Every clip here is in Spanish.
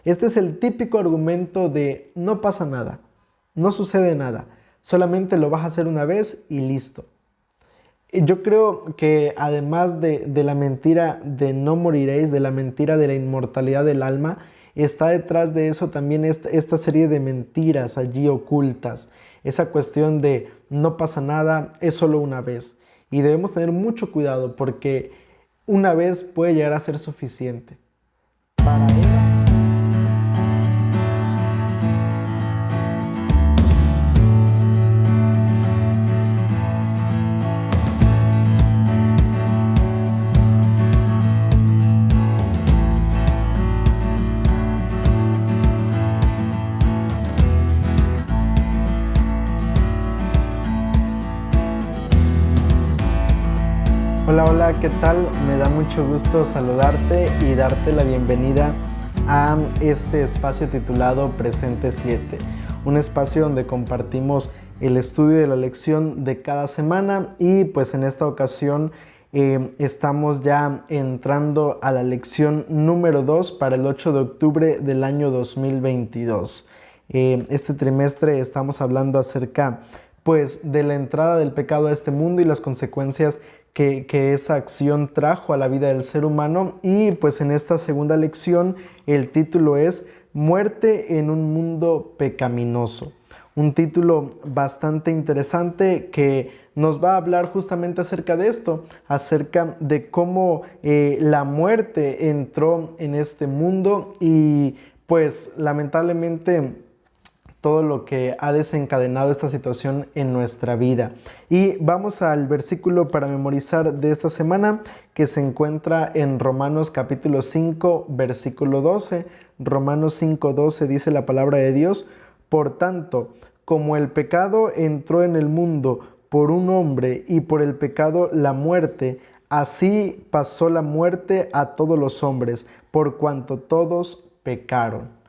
Este es el típico argumento de no pasa nada, no sucede nada, solamente lo vas a hacer una vez y listo. Yo creo que además de la mentira de no moriréis, de la mentira de la inmortalidad del alma, está detrás de eso también esta serie de mentiras allí ocultas. Esa cuestión de no pasa nada, es solo una vez. Y debemos tener mucho cuidado porque una vez puede llegar a ser suficiente. Para Eva, hola, hola, ¿qué tal? Me da mucho gusto saludarte y darte la bienvenida a este espacio titulado Presente 7, un espacio donde compartimos el estudio de la lección de cada semana y pues en esta ocasión estamos ya entrando a la lección número 2 para el 8 de octubre del año 2022. Este trimestre estamos hablando acerca pues de la entrada del pecado a este mundo y las consecuencias que esa acción trajo a la vida del ser humano. Y pues en esta segunda lección el título es Muerte en un mundo pecaminoso. Un título bastante interesante que nos va a hablar justamente acerca de esto, acerca de cómo la muerte entró en este mundo y pues lamentablemente todo lo que ha desencadenado esta situación en nuestra vida. Y vamos al versículo para memorizar de esta semana, que se encuentra en Romanos capítulo 5, versículo 12. Romanos 5, 12 dice la palabra de Dios: por tanto, como el pecado entró en el mundo por un hombre y por el pecado la muerte, así pasó la muerte a todos los hombres, por cuanto todos pecaron.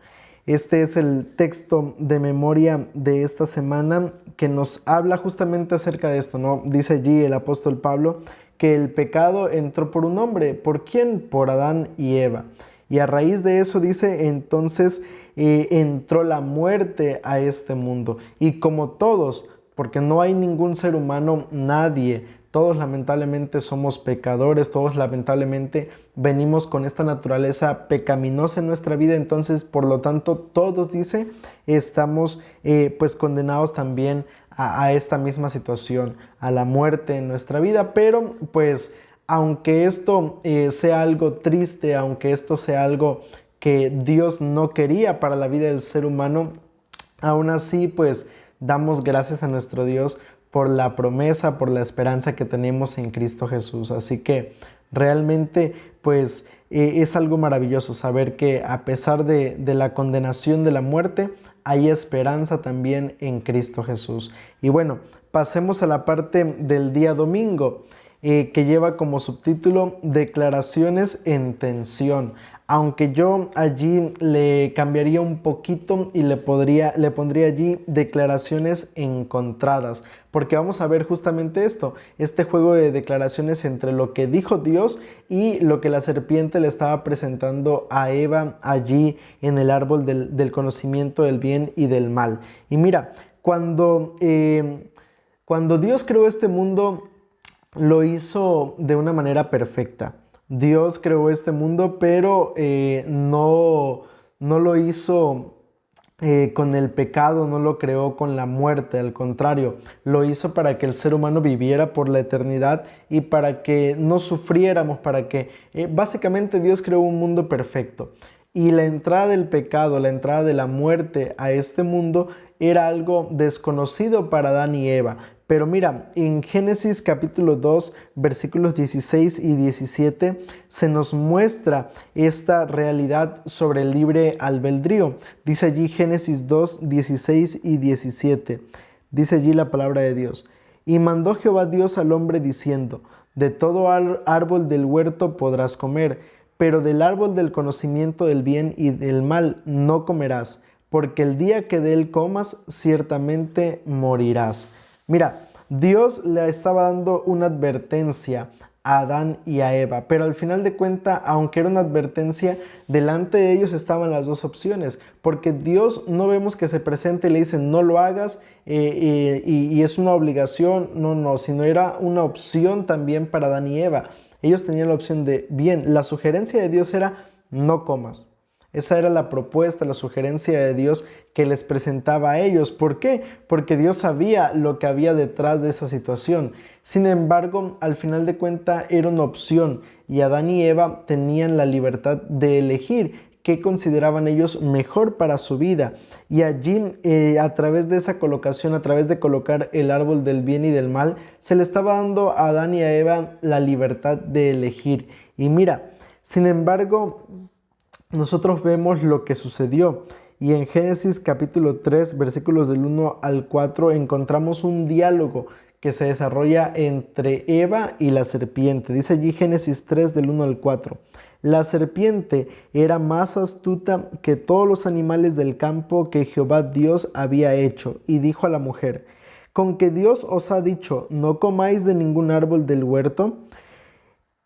Este es el texto de memoria de esta semana que nos habla justamente acerca de esto, ¿no? Dice allí el apóstol Pablo que el pecado entró por un hombre. ¿Por quién? Por Adán y Eva. Y a raíz de eso dice, entonces entró la muerte a este mundo. Y como todos, porque no hay ningún ser humano, nadie, todos lamentablemente somos pecadores, todos lamentablemente venimos con esta naturaleza pecaminosa en nuestra vida, entonces por lo tanto todos, dice, estamos pues condenados también a esta misma situación, a la muerte en nuestra vida. Pero pues aunque esto sea algo triste, aunque esto sea algo que Dios no quería para la vida del ser humano, aún así pues damos gracias a nuestro Dios por la promesa, por la esperanza que tenemos en Cristo Jesús. Así que realmente pues es algo maravilloso saber que a pesar de la condenación de la muerte, hay esperanza también en Cristo Jesús. Y bueno, pasemos a la parte del día domingo, que lleva como subtítulo Declaraciones en tensión. Aunque yo allí le cambiaría un poquito y le pondría allí declaraciones encontradas, porque vamos a ver justamente esto, este juego de declaraciones entre lo que dijo Dios y lo que la serpiente le estaba presentando a Eva allí en el árbol del conocimiento del bien y del mal. Y mira, cuando Dios creó este mundo, lo hizo de una manera perfecta. Dios creó este mundo, pero no lo hizo con el pecado, no lo creó con la muerte. Al contrario, lo hizo para que el ser humano viviera por la eternidad y para que no sufriéramos, para que básicamente Dios creó un mundo perfecto. Y la entrada del pecado, la entrada de la muerte a este mundo era algo desconocido para Adán y Eva. Pero mira, en Génesis capítulo 2, versículos 16 y 17, se nos muestra esta realidad sobre el libre albedrío. Dice allí Génesis 2, 16 y 17. Dice allí la palabra de Dios. Y mandó Jehová Dios al hombre diciendo, de todo árbol del huerto podrás comer, pero del árbol del conocimiento del bien y del mal no comerás, porque el día que de él comas, ciertamente morirás. Mira, Dios le estaba dando una advertencia a Adán y a Eva. Pero al final de cuentas, aunque era una advertencia, delante de ellos estaban las dos opciones, porque Dios no vemos que se presente y le dicen no lo hagas y es una obligación, no, sino era una opción también para Adán y Eva. Ellos tenían la opción de, bien, la sugerencia de Dios era no comas. Esa era la propuesta, la sugerencia de Dios que les presentaba a ellos. ¿Por qué? Porque Dios sabía lo que había detrás de esa situación. Sin embargo, al final de cuentas era una opción y Adán y Eva tenían la libertad de elegir qué consideraban ellos mejor para su vida. Y allí, a través de esa colocación, a través de colocar el árbol del bien y del mal, se le estaba dando a Adán y a Eva la libertad de elegir. Y mira, sin embargo, nosotros vemos lo que sucedió y en Génesis capítulo 3 versículos del 1 al 4 encontramos un diálogo que se desarrolla entre Eva y la serpiente. Dice allí Génesis 3 del 1 al 4. La serpiente era más astuta que todos los animales del campo que Jehová Dios había hecho y dijo a la mujer: ¿con que Dios os ha dicho, no comáis de ningún árbol del huerto?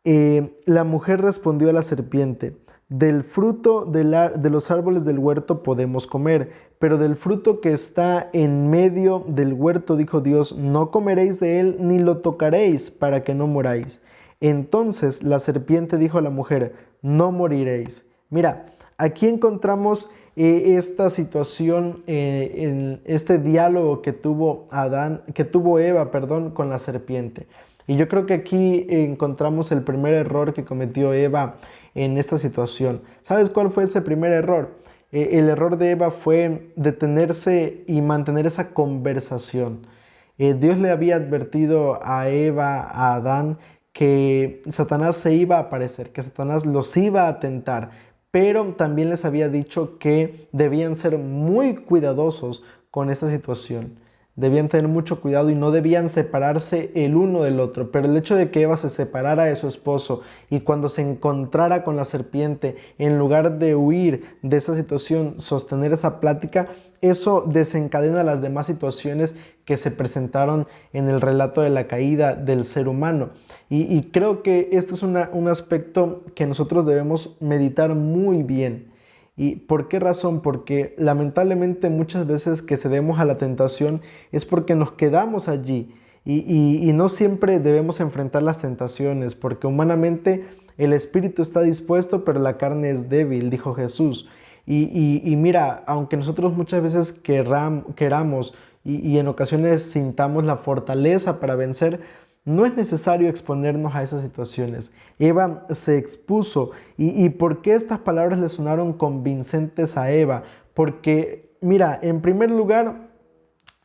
La mujer respondió a la serpiente: del fruto de los árboles del huerto podemos comer, pero del fruto que está en medio del huerto, dijo Dios, no comeréis de él ni lo tocaréis para que no muráis. Entonces la serpiente dijo a la mujer: no moriréis. Mira, aquí encontramos esta situación, en este diálogo que tuvo Eva, con la serpiente. Y yo creo que aquí encontramos el primer error que cometió Eva en esta situación. ¿Sabes cuál fue ese primer error? El error de Eva fue detenerse y mantener esa conversación. Dios le había advertido a Eva, a Adán, que Satanás se iba a aparecer, que Satanás los iba a tentar, pero también les había dicho que debían ser muy cuidadosos con esta situación. Debían tener mucho cuidado y no debían separarse el uno del otro. Pero el hecho de que Eva se separara de su esposo y cuando se encontrara con la serpiente, en lugar de huir de esa situación, sostener esa plática, eso desencadena las demás situaciones que se presentaron en el relato de la caída del ser humano. Y creo que esto es un aspecto que nosotros debemos meditar muy bien. ¿Y por qué razón? Porque lamentablemente muchas veces que cedemos a la tentación es porque nos quedamos allí y no siempre debemos enfrentar las tentaciones, porque humanamente el espíritu está dispuesto, pero la carne es débil, dijo Jesús. Y mira, aunque nosotros muchas veces queramos y en ocasiones sintamos la fortaleza para vencer, no es necesario exponernos a esas situaciones. Eva se expuso. ¿Y por qué estas palabras le sonaron convincentes a Eva? Porque, mira, en primer lugar,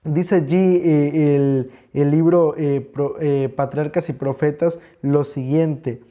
dice allí el libro Patriarcas y Profetas lo siguiente.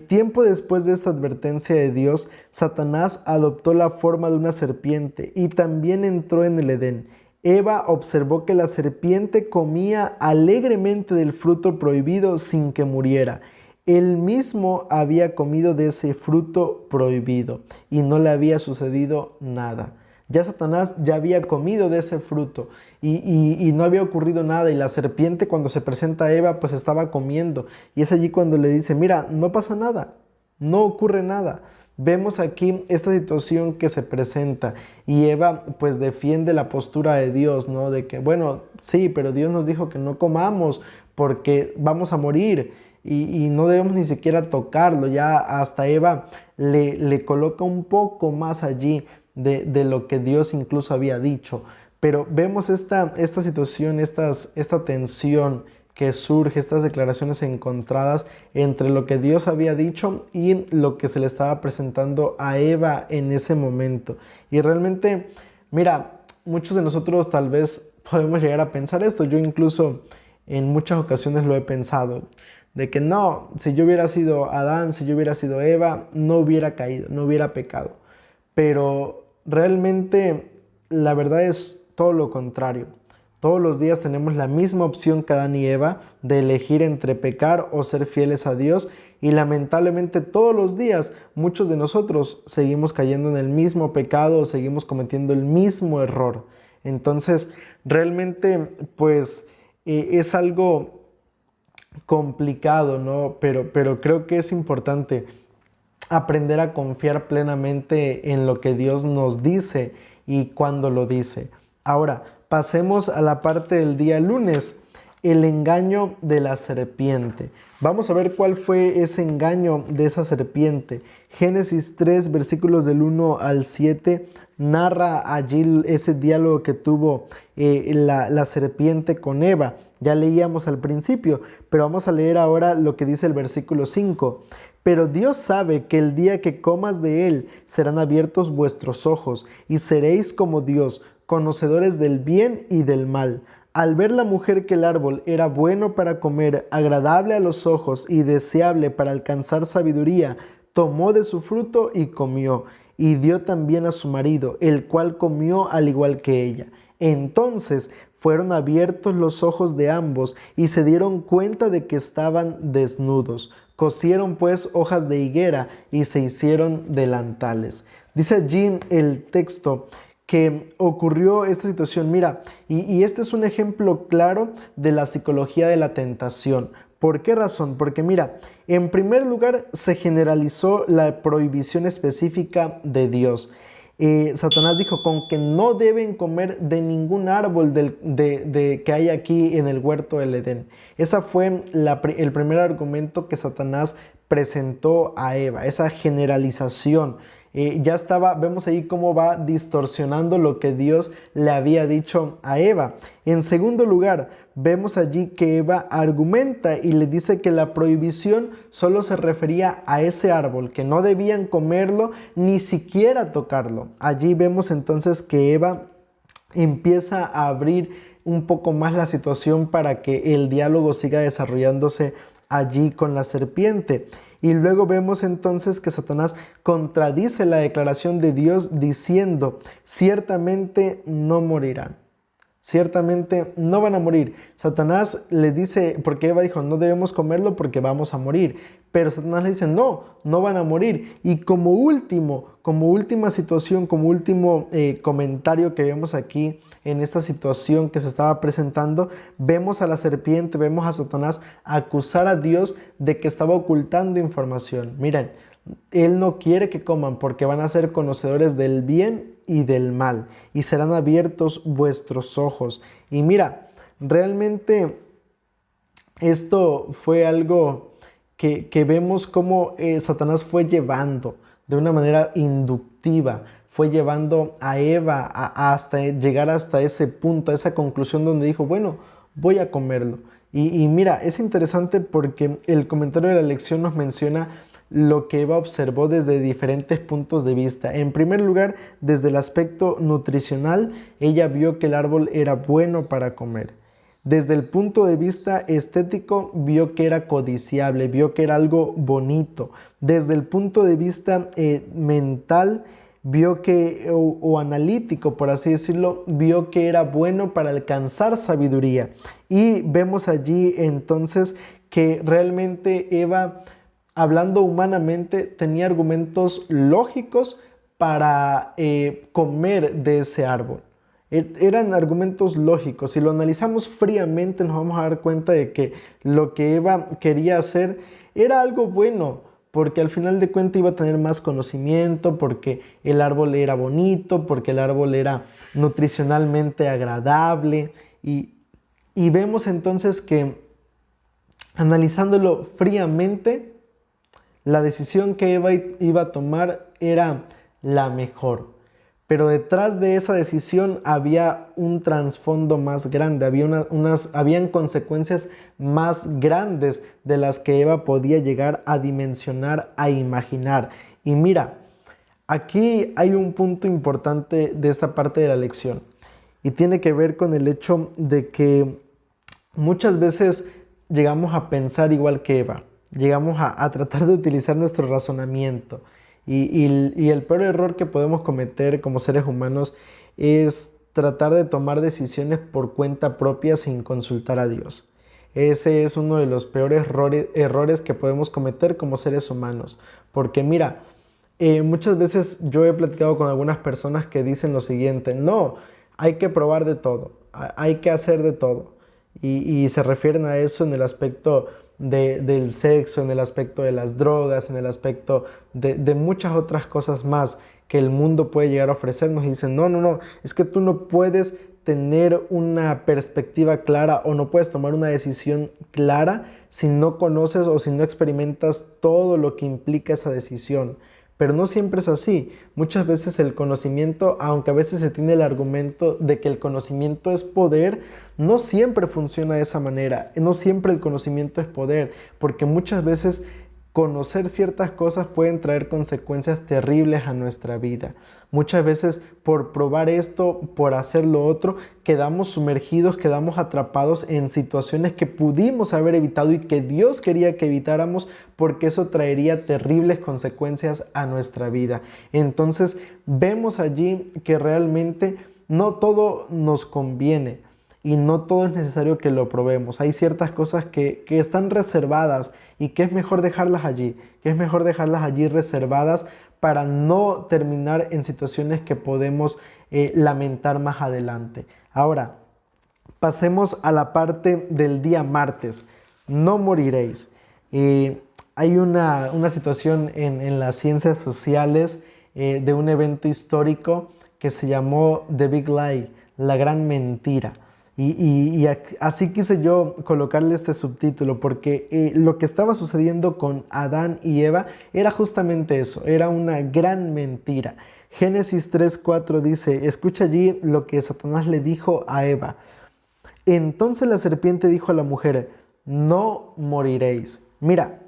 Tiempo después de esta advertencia de Dios, Satanás adoptó la forma de una serpiente y también entró en el Edén. Eva observó que la serpiente comía alegremente del fruto prohibido sin que muriera. Él mismo había comido de ese fruto prohibido y no le había sucedido nada. Ya Satanás ya había comido de ese fruto y no había ocurrido nada. Y la serpiente, cuando se presenta a Eva, pues estaba comiendo. Y es allí cuando le dice: mira, no pasa nada, no ocurre nada. Vemos aquí esta situación que se presenta y Eva pues defiende la postura de Dios, ¿no? De que, bueno, sí, pero Dios nos dijo que no comamos porque vamos a morir y no debemos ni siquiera tocarlo. Ya hasta Eva le coloca un poco más allí de lo que Dios incluso había dicho. Pero vemos esta situación, esta tensión que surge, estas declaraciones encontradas entre lo que Dios había dicho y lo que se le estaba presentando a Eva en ese momento. Y realmente, mira, muchos de nosotros tal vez podemos llegar a pensar esto. Yo incluso en muchas ocasiones lo he pensado, de que no, si yo hubiera sido Adán, si yo hubiera sido Eva, no hubiera caído, no hubiera pecado. Pero realmente la verdad es todo lo contrario. Todos los días tenemos la misma opción que Adán y Eva de elegir entre pecar o ser fieles a Dios, y lamentablemente todos los días muchos de nosotros seguimos cayendo en el mismo pecado o seguimos cometiendo el mismo error. Entonces realmente pues es algo complicado, ¿no? Pero creo que es importante aprender a confiar plenamente en lo que Dios nos dice y cuando lo dice. Ahora, pasemos a la parte del día lunes, el engaño de la serpiente. Vamos a ver cuál fue ese engaño de esa serpiente. Génesis 3, versículos del 1 al 7, narra allí ese diálogo que tuvo la serpiente con Eva. Ya leíamos al principio, pero vamos a leer ahora lo que dice el versículo 5. Pero Dios sabe que el día que comas de él serán abiertos vuestros ojos y seréis como Dios, conocedores del bien y del mal. Al ver la mujer que el árbol era bueno para comer, agradable a los ojos y deseable para alcanzar sabiduría, tomó de su fruto y comió, y dio también a su marido, el cual comió al igual que ella. Entonces fueron abiertos los ojos de ambos y se dieron cuenta de que estaban desnudos. Cosieron pues hojas de higuera y se hicieron delantales. Dice allí el texto que ocurrió esta situación. Mira, y este es un ejemplo claro de la psicología de la tentación. ¿Por qué razón? Porque mira, en primer lugar se generalizó la prohibición específica de Dios. Satanás dijo con que no deben comer de ningún árbol que hay aquí en el huerto del Edén. Ese fue el primer argumento que Satanás presentó a Eva, esa generalización. Ya estaba, vemos ahí cómo va distorsionando lo que Dios le había dicho a Eva. En segundo lugar, vemos allí que Eva argumenta y le dice que la prohibición solo se refería a ese árbol, que no debían comerlo ni siquiera tocarlo. Allí vemos entonces que Eva empieza a abrir un poco más la situación para que el diálogo siga desarrollándose allí con la serpiente. Y luego vemos entonces que Satanás contradice la declaración de Dios diciendo, ciertamente no morirán. Ciertamente no van a morir. Satanás le dice, porque Eva dijo, no debemos comerlo porque vamos a morir. Pero Satanás le dice, no, no van a morir. Y como última situación, como último comentario que vemos aquí en esta situación que se estaba presentando, vemos a la serpiente, vemos a Satanás acusar a Dios de que estaba ocultando información. Miren, él no quiere que coman porque van a ser conocedores del bien y del mal y serán abiertos vuestros ojos. Y mira, realmente esto fue algo que vemos cómo Satanás fue llevando de una manera inductiva, fue llevando a Eva hasta llegar hasta ese punto, a esa conclusión donde dijo, bueno, voy a comerlo. Y mira, es interesante porque el comentario de la lección nos menciona lo que Eva observó desde diferentes puntos de vista. En primer lugar, desde el aspecto nutricional, ella vio que el árbol era bueno para comer. Desde el punto de vista estético, vio que era codiciable, vio que era algo bonito. Desde el punto de vista mental, vio que, o analítico, por así decirlo, vio que era bueno para alcanzar sabiduría. Y vemos allí entonces que realmente Eva, hablando humanamente, tenía argumentos lógicos para comer de ese árbol. Eran argumentos lógicos. Si lo analizamos fríamente, nos vamos a dar cuenta de que lo que Eva quería hacer era algo bueno, porque al final de cuentas iba a tener más conocimiento, porque el árbol era bonito, porque el árbol era nutricionalmente agradable. Y vemos entonces que, analizándolo fríamente, la decisión que Eva iba a tomar era la mejor. Pero detrás de esa decisión había un trasfondo más grande, habían consecuencias más grandes de las que Eva podía llegar a dimensionar, a imaginar. Y mira, aquí hay un punto importante de esta parte de la lección y tiene que ver con el hecho de que muchas veces llegamos a pensar igual que Eva, llegamos a tratar de utilizar nuestro razonamiento. Y el peor error que podemos cometer como seres humanos es tratar de tomar decisiones por cuenta propia sin consultar a Dios. Ese es uno de los peores errores que podemos cometer como seres humanos. Porque mira, muchas veces yo he platicado con algunas personas que dicen lo siguiente, no, hay que probar de todo, hay que hacer de todo. Y se refieren a eso en el aspecto del sexo, en el aspecto de las drogas, en el aspecto de muchas otras cosas más que el mundo puede llegar a ofrecernos. Y dicen, no, no, no, es que tú no puedes tener una perspectiva clara o no puedes tomar una decisión clara si no conoces o si no experimentas todo lo que implica esa decisión. Pero no siempre es así. Muchas veces el conocimiento, aunque a veces se tiene el argumento de que el conocimiento es poder, no siempre funciona de esa manera. No siempre el conocimiento es poder, porque muchas veces conocer ciertas cosas pueden traer consecuencias terribles a nuestra vida. Muchas veces por probar esto, por hacer lo otro, quedamos sumergidos, quedamos atrapados en situaciones que pudimos haber evitado y que Dios quería que evitáramos, porque eso traería terribles consecuencias a nuestra vida. Entonces vemos allí que realmente no todo nos conviene. Y no todo es necesario que lo probemos. Hay ciertas cosas que están reservadas y que es mejor dejarlas allí. Que es mejor dejarlas allí reservadas para no terminar en situaciones que podemos lamentar más adelante. Ahora, pasemos a la parte del día martes. No moriréis. Hay una situación en las ciencias sociales de un evento histórico que se llamó The Big Lie, la gran mentira. Y así quise yo colocarle este subtítulo, porque lo que estaba sucediendo con Adán y Eva era justamente eso, era una gran mentira. Génesis 3:4 dice, escucha allí lo que Satanás le dijo a Eva. Entonces la serpiente dijo a la mujer, no moriréis. Mira,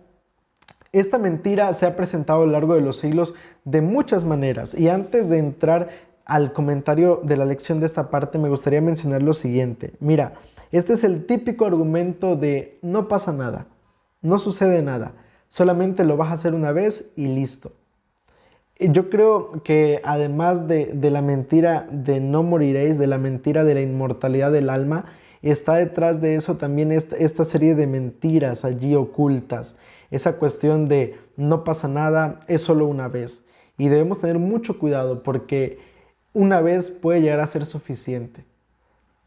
esta mentira se ha presentado a lo largo de los siglos de muchas maneras, y antes de entrar al comentario de la lección de esta parte, me gustaría mencionar lo siguiente. Mira, este es el típico argumento de no pasa nada, no sucede nada, solamente lo vas a hacer una vez y listo. Yo creo que además de la mentira de no moriréis, de la mentira de la inmortalidad del alma, está detrás de eso también esta serie de mentiras allí ocultas. Esa cuestión de no pasa nada, es solo una vez. Y debemos tener mucho cuidado porque una vez puede llegar a ser suficiente.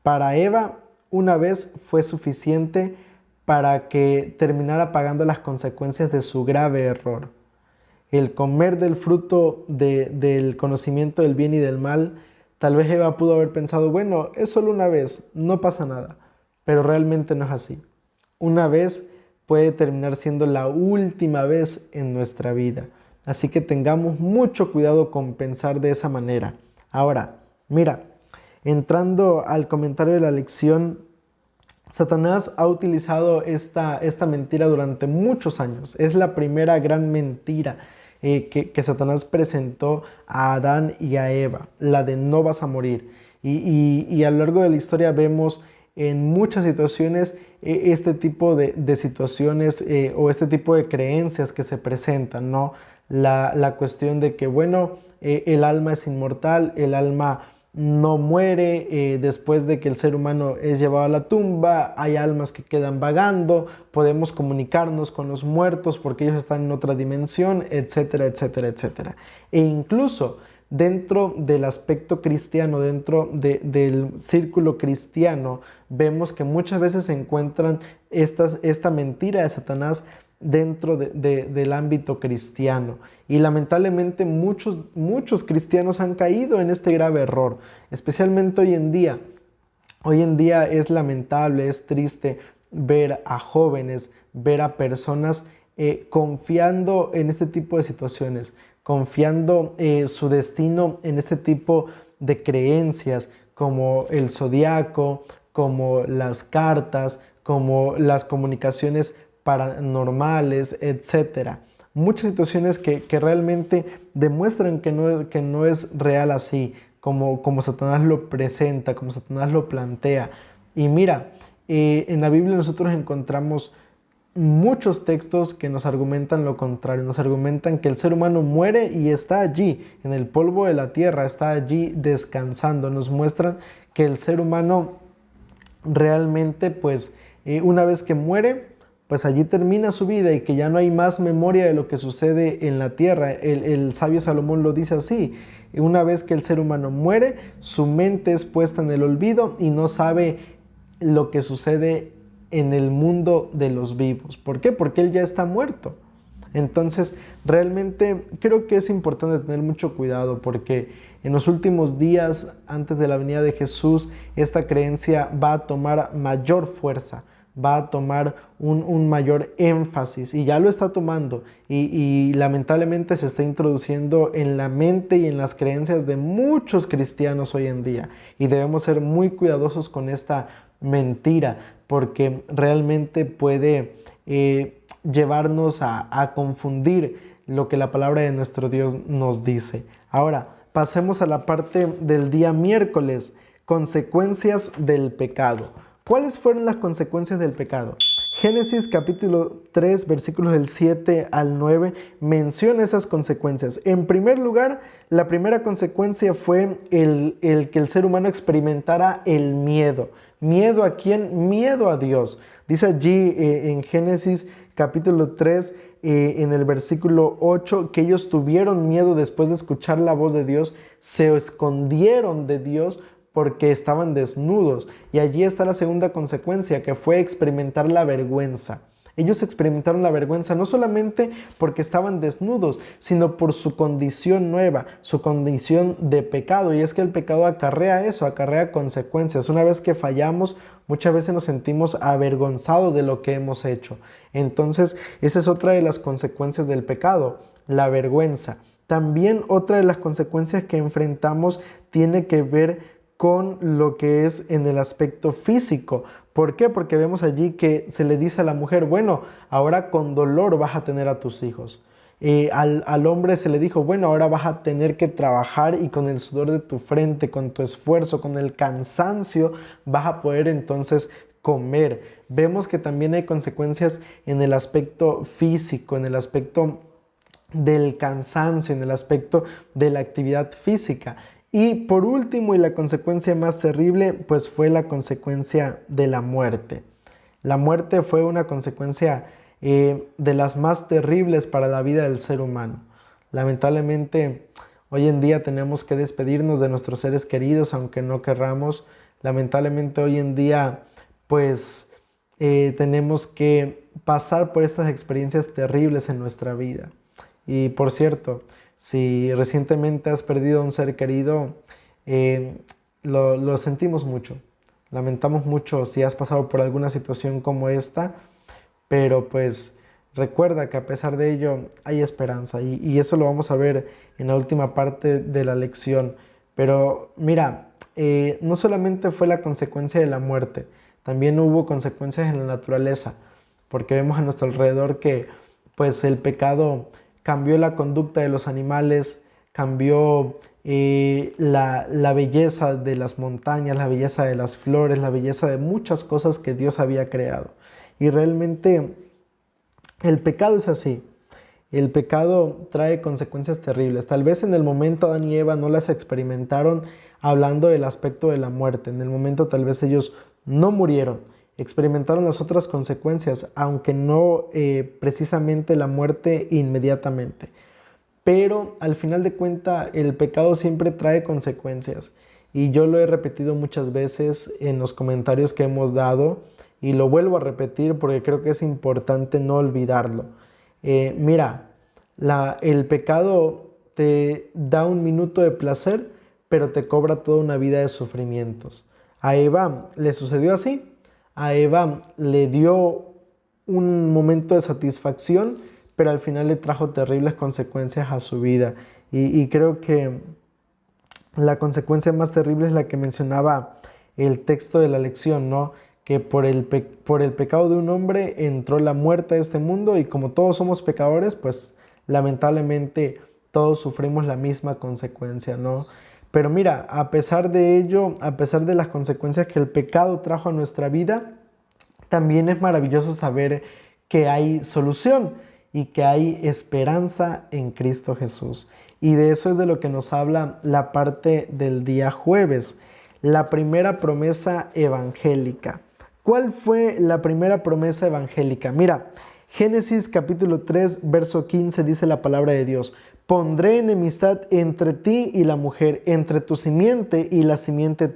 Para Eva, una vez fue suficiente para que terminara pagando las consecuencias de su grave error. El comer del fruto del conocimiento del bien y del mal, tal vez Eva pudo haber pensado, bueno, es solo una vez, no pasa nada. Pero realmente no es así. Una vez puede terminar siendo la última vez en nuestra vida. Así que tengamos mucho cuidado con pensar de esa manera. Ahora, mira, entrando al comentario de la lección, Satanás ha utilizado esta mentira durante muchos años. Es la primera gran mentira que Satanás presentó a Adán y a Eva, la de no vas a morir. Y a lo largo de la historia vemos en muchas situaciones este tipo de situaciones o este tipo de creencias que se presentan, ¿no? La cuestión de que, bueno, el alma es inmortal, el alma no muere después de que el ser humano es llevado a la tumba, hay almas que quedan vagando, podemos comunicarnos con los muertos porque ellos están en otra dimensión, etcétera, etcétera, etcétera. E incluso dentro del aspecto cristiano, dentro del círculo cristiano, vemos que muchas veces se encuentran esta mentira de Satanás dentro del ámbito cristiano, y lamentablemente muchos cristianos han caído en este grave error, especialmente hoy en día. Hoy en día es lamentable, es triste ver a jóvenes, ver a personas confiando en este tipo de situaciones, confiando su destino en este tipo de creencias como el zodiaco, como las cartas, como las comunicaciones paranormales, etcétera. Muchas situaciones que realmente demuestran que no es real así, como Satanás lo presenta, como Satanás lo plantea. Y mira, en la Biblia nosotros encontramos muchos textos que nos argumentan lo contrario, nos argumentan que el ser humano muere y está allí, en el polvo de la tierra, está allí descansando. Nos muestran que el ser humano realmente, pues, una vez que muere, pues allí termina su vida y que ya no hay más memoria de lo que sucede en la tierra. El sabio Salomón lo dice así: una vez que el ser humano muere, su mente es puesta en el olvido y no sabe lo que sucede en el mundo de los vivos. ¿Por qué? Porque Él ya está muerto. Entonces, realmente creo que es importante tener mucho cuidado porque en los últimos días, antes de la venida de Jesús, esta creencia va a tomar mayor fuerza, va a tomar un mayor énfasis y ya lo está tomando y lamentablemente se está introduciendo en la mente y en las creencias de muchos cristianos hoy en día y debemos ser muy cuidadosos con esta mentira porque realmente puede llevarnos a confundir lo que la palabra de nuestro Dios nos dice. Ahora, pasemos a la parte del día miércoles, consecuencias del pecado. ¿Cuáles fueron las consecuencias del pecado? Génesis capítulo 3, versículos del 7 al 9, menciona esas consecuencias. En primer lugar, la primera consecuencia fue el que el ser humano experimentara el miedo. ¿Miedo a quién? Miedo a Dios. Dice allí en Génesis capítulo 3, en el versículo 8, que ellos tuvieron miedo después de escuchar la voz de Dios, se escondieron de Dios porque estaban desnudos. Y allí está la segunda consecuencia, que fue experimentar la vergüenza. Ellos experimentaron la vergüenza no solamente porque estaban desnudos, sino por su condición nueva, su condición de pecado. Y es que el pecado acarrea eso, acarrea consecuencias. Una vez que fallamos, muchas veces nos sentimos avergonzados de lo que hemos hecho. Entonces, esa es otra de las consecuencias del pecado, la vergüenza. También otra de las consecuencias que enfrentamos tiene que ver con lo que es en el aspecto físico. ¿Por qué? Porque vemos allí que se le dice a la mujer, bueno, ahora con dolor vas a tener a tus hijos. Al hombre se le dijo, bueno, ahora vas a tener que trabajar y con el sudor de tu frente, con tu esfuerzo, con el cansancio, vas a poder entonces comer. Vemos que también hay consecuencias en el aspecto físico, en el aspecto del cansancio, en el aspecto de la actividad física. Y por último, y la consecuencia más terrible, pues fue la consecuencia de la muerte. La muerte fue una consecuencia de las más terribles para la vida del ser humano. Lamentablemente, hoy en día tenemos que despedirnos de nuestros seres queridos, aunque no querramos. Lamentablemente, hoy en día, pues, tenemos que pasar por estas experiencias terribles en nuestra vida. Y por cierto, si recientemente has perdido a un ser querido, lo sentimos mucho. Lamentamos mucho si has pasado por alguna situación como esta, pero pues recuerda que a pesar de ello hay esperanza y eso lo vamos a ver en la última parte de la lección. Pero mira, no solamente fue la consecuencia de la muerte, también hubo consecuencias en la naturaleza, porque vemos a nuestro alrededor que pues el pecado cambió la conducta de los animales, cambió la belleza de las montañas, la belleza de las flores, la belleza de muchas cosas que Dios había creado. Y realmente el pecado es así. El pecado trae consecuencias terribles. Tal vez en el momento Adán y Eva no las experimentaron hablando del aspecto de la muerte. En el momento tal vez ellos no murieron. Experimentaron las otras consecuencias, aunque no precisamente la muerte inmediatamente. Pero al final de cuentas, el pecado siempre trae consecuencias. Y yo lo he repetido muchas veces en los comentarios que hemos dado y lo vuelvo a repetir porque creo que es importante no olvidarlo. Mira, el pecado te da un minuto de placer, pero te cobra toda una vida de sufrimientos. A Eva le sucedió así. A Eva le dio un momento de satisfacción, pero al final le trajo terribles consecuencias a su vida. Y creo que la consecuencia más terrible es la que mencionaba el texto de la lección, ¿no? Que por el pecado de un hombre entró la muerte a este mundo y como todos somos pecadores, pues lamentablemente todos sufrimos la misma consecuencia, ¿no? Pero mira, a pesar de ello, a pesar de las consecuencias que el pecado trajo a nuestra vida, también es maravilloso saber que hay solución y que hay esperanza en Cristo Jesús. Y de eso es de lo que nos habla la parte del día jueves, la primera promesa evangélica. ¿Cuál fue la primera promesa evangélica? Mira, Génesis capítulo 3, verso 15 dice la palabra de Dios. Pondré enemistad entre ti y la mujer, entre tu simiente y la simiente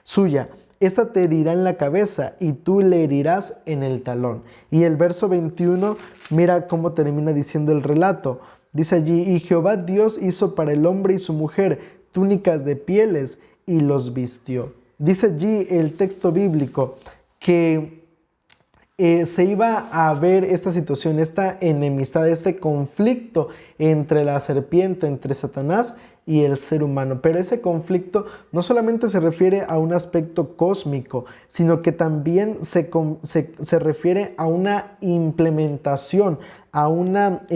suya. esta te herirá en la cabeza y tú le herirás en el talón. Y el verso 21, mira cómo termina diciendo el relato. Dice allí, y Jehová Dios hizo para el hombre y su mujer túnicas de pieles y los vistió. Dice allí el texto bíblico que se iba a ver esta situación, esta enemistad, este conflicto entre la serpiente, entre Satanás y el ser humano. Pero ese conflicto no solamente se refiere a un aspecto cósmico, sino que también se refiere a una implementación, a una,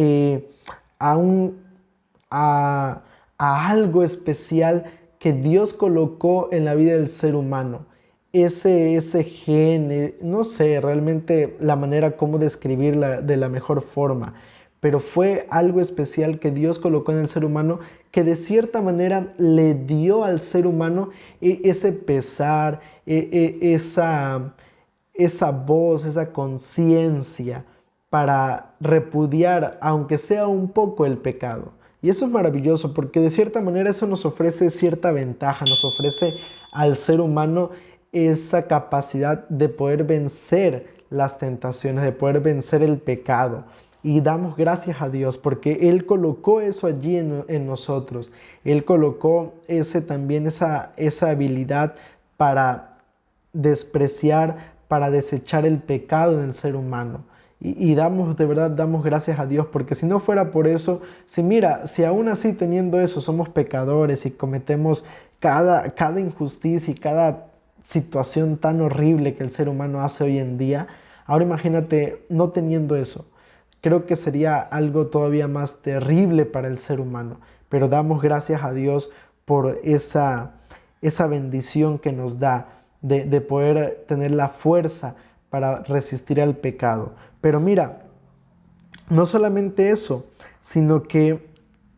a algo especial que Dios colocó en la vida del ser humano. Ese gen, no sé realmente la manera como describirla de la mejor forma, pero fue algo especial que Dios colocó en el ser humano que de cierta manera le dio al ser humano ese pesar, esa voz, esa conciencia para repudiar, aunque sea un poco, el pecado. Y eso es maravilloso porque de cierta manera eso nos ofrece cierta ventaja, nos ofrece al ser humano esa capacidad de poder vencer las tentaciones, de poder vencer el pecado. Y damos gracias a Dios porque Él colocó eso allí en nosotros. Él colocó también esa habilidad para despreciar, para desechar el pecado en el ser humano. Y de verdad damos gracias a Dios, porque si no fuera por eso, si aún así teniendo eso somos pecadores y cometemos cada injusticia y cada situación tan horrible que el ser humano hace hoy en día, ahora imagínate no teniendo eso. Creo que sería algo todavía más terrible para el ser humano, pero damos gracias a Dios por esa bendición que nos da de poder tener la fuerza para resistir al pecado. Pero mira, no solamente eso, sino que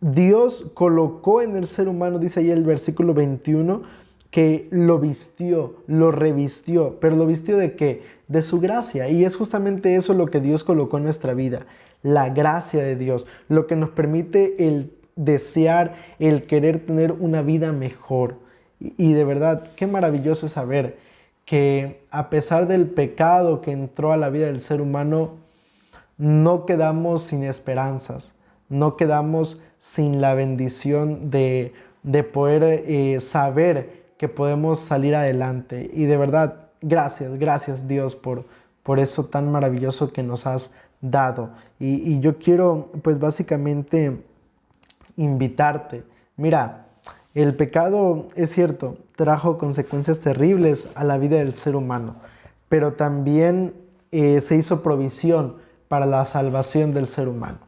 Dios colocó en el ser humano, dice ahí el versículo 21, que lo vistió, lo revistió. ¿Pero lo vistió de qué? De su gracia. Y es justamente eso lo que Dios colocó en nuestra vida, la gracia de Dios, lo que nos permite el desear, el querer tener una vida mejor. Y de verdad, qué maravilloso es saber que a pesar del pecado que entró a la vida del ser humano, no quedamos sin esperanzas, no quedamos sin la bendición de poder saber que podemos salir adelante. Y de verdad, gracias Dios por eso tan maravilloso que nos has dado. Y yo quiero pues básicamente invitarte. Mira, el pecado, es cierto, trajo consecuencias terribles a la vida del ser humano, pero también se hizo provisión para la salvación del ser humano.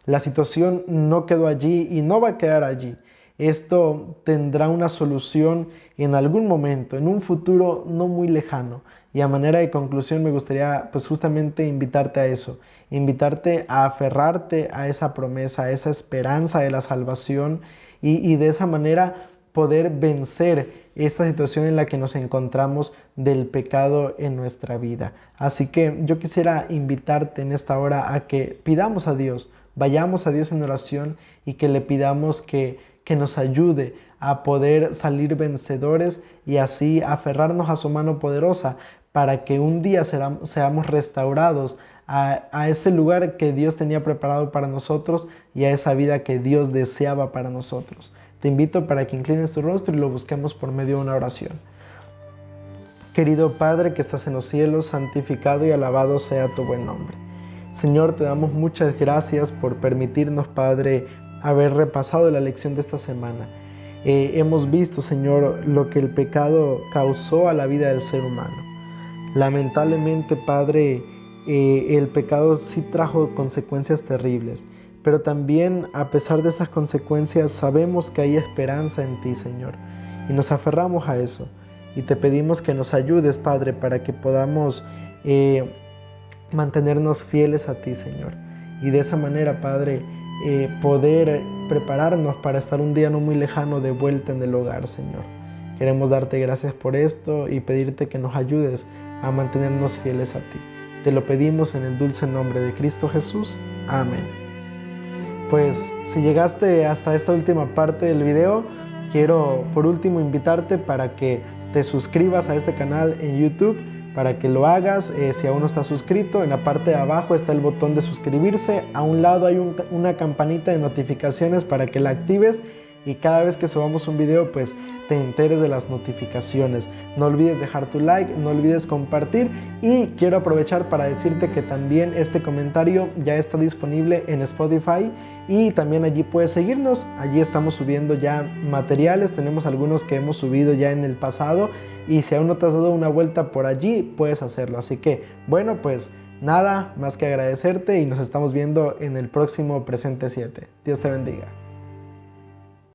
La situación no quedó allí y no va a quedar allí. Esto tendrá una solución en algún momento, en un futuro no muy lejano. Y a manera de conclusión me gustaría pues justamente invitarte a eso, invitarte a aferrarte a esa promesa, a esa esperanza de la salvación y de esa manera poder vencer esta situación en la que nos encontramos del pecado en nuestra vida. Así que yo quisiera invitarte en esta hora a que pidamos a Dios, vayamos a Dios en oración y que le pidamos que nos ayude a poder salir vencedores y así aferrarnos a su mano poderosa para que un día seamos restaurados a ese lugar que Dios tenía preparado para nosotros y a esa vida que Dios deseaba para nosotros. Te invito para que inclines tu rostro y lo busquemos por medio de una oración. Querido Padre que estás en los cielos, santificado y alabado sea tu buen nombre. Señor, te damos muchas gracias por permitirnos, Padre, haber repasado la lección de esta semana. Hemos visto, Señor, lo que el pecado causó a la vida del ser humano. Lamentablemente, Padre, el pecado sí trajo consecuencias terribles, pero también, a pesar de esas consecuencias, sabemos que hay esperanza en ti, Señor, y nos aferramos a eso. Y te pedimos que nos ayudes, Padre, para que podamos mantenernos fieles a ti, Señor. Y de esa manera, Padre, poder prepararnos para estar un día no muy lejano de vuelta en el hogar, Señor. Queremos darte gracias por esto y pedirte que nos ayudes a mantenernos fieles a ti. Te lo pedimos en el dulce nombre de Cristo Jesús. Amén. Pues si llegaste hasta esta última parte del video, quiero por último invitarte para que te suscribas a este canal en YouTube para que lo hagas. Si aún no estás suscrito, en la parte de abajo está el botón de suscribirse. A un lado hay una campanita de notificaciones para que la actives y cada vez que subamos un video pues te enteres de las notificaciones. No olvides dejar tu like, no olvides compartir, y quiero aprovechar para decirte que también este comentario ya está disponible en Spotify y también allí puedes seguirnos. Allí estamos subiendo ya materiales, tenemos algunos que hemos subido ya en el pasado, y si aún no te has dado una vuelta por allí puedes hacerlo. Así que bueno, pues nada más que agradecerte y nos estamos viendo en el próximo Presente 7. Dios te bendiga.